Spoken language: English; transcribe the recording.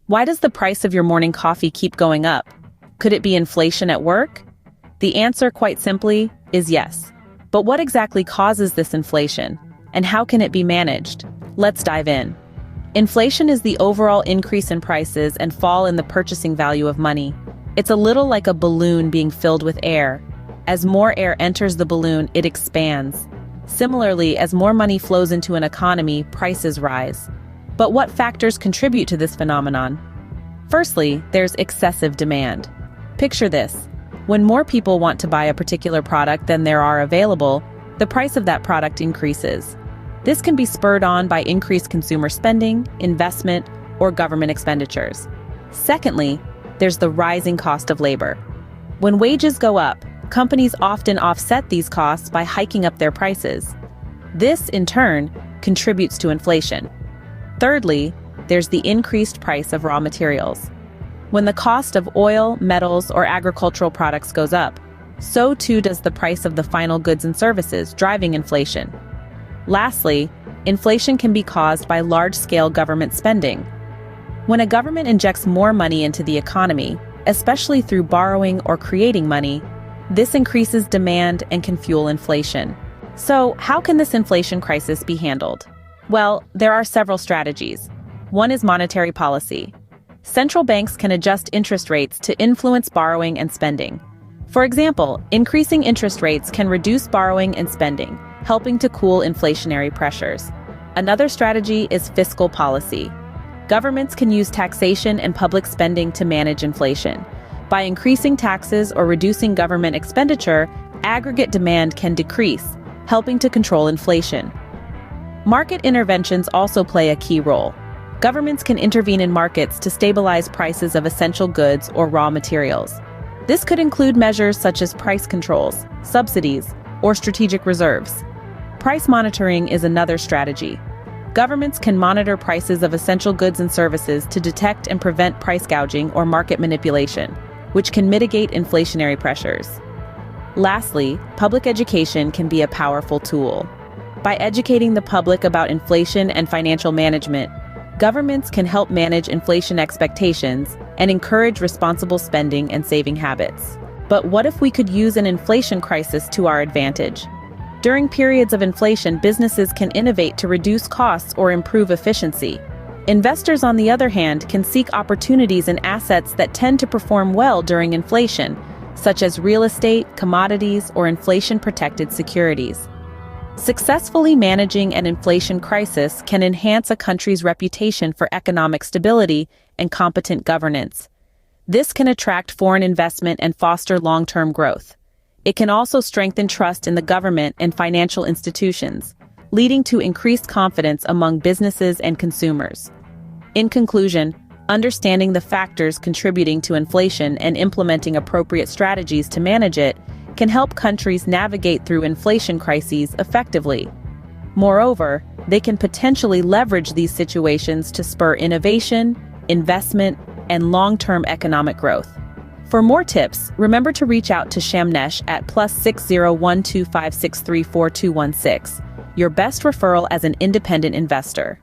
Why does the price of your morning coffee keep going up? Could it be inflation at work? The answer, quite simply, is yes. But what exactly causes this inflation, and how can it be managed? Let's dive in. Inflation is the overall increase in prices and fall in the purchasing value of money. It's a little like a balloon being filled with air. As more air enters the balloon, it expands. Similarly, as more money flows into an economy, prices rise. But what factors contribute to this phenomenon? Firstly, there's excessive demand. Picture this. When more people want to buy a particular product than there are available, the price of that product increases. This can be spurred on by increased consumer spending, investment, or government expenditures. Secondly, there's the rising cost of labor. When wages go up, companies often offset these costs by hiking up their prices. This, in turn, contributes to inflation. Thirdly, there's the increased price of raw materials. When the cost of oil, metals, or agricultural products goes up, so too does the price of the final goods and services, driving inflation. Lastly, inflation can be caused by large-scale government spending. When a government injects more money into the economy, especially through borrowing or creating money, this increases demand and can fuel inflation. So, how can this inflation crisis be handled? Well, there are several strategies. One is monetary policy. Central banks can adjust interest rates to influence borrowing and spending. For example, increasing interest rates can reduce borrowing and spending, helping to cool inflationary pressures. Another strategy is fiscal policy. Governments can use taxation and public spending to manage inflation. By increasing taxes or reducing government expenditure, aggregate demand can decrease, helping to control inflation. Market interventions also play a key role. Governments can intervene in markets to stabilize prices of essential goods or raw materials. This could include measures such as price controls, subsidies, or strategic reserves. Price monitoring is another strategy. Governments can monitor prices of essential goods and services to detect and prevent price gouging or market manipulation, which can mitigate inflationary pressures. Lastly, public education can be a powerful tool. By educating the public about inflation and financial management, governments can help manage inflation expectations and encourage responsible spending and saving habits. But what if we could use an inflation crisis to our advantage? During periods of inflation, businesses can innovate to reduce costs or improve efficiency. Investors, on the other hand, can seek opportunities in assets that tend to perform well during inflation, such as real estate, commodities, or inflation-protected securities. Successfully managing an inflation crisis can enhance a country's reputation for economic stability and competent governance. This can attract foreign investment and foster long-term growth. It can also strengthen trust in the government and financial institutions, leading to increased confidence among businesses and consumers. In conclusion, understanding the factors contributing to inflation and implementing appropriate strategies to manage it can help countries navigate through inflation crises effectively. Moreover, they can potentially leverage these situations to spur innovation, investment, and long-term economic growth. For more tips, remember to reach out to Shamnesh at +601256342216, your best referral as an independent investor.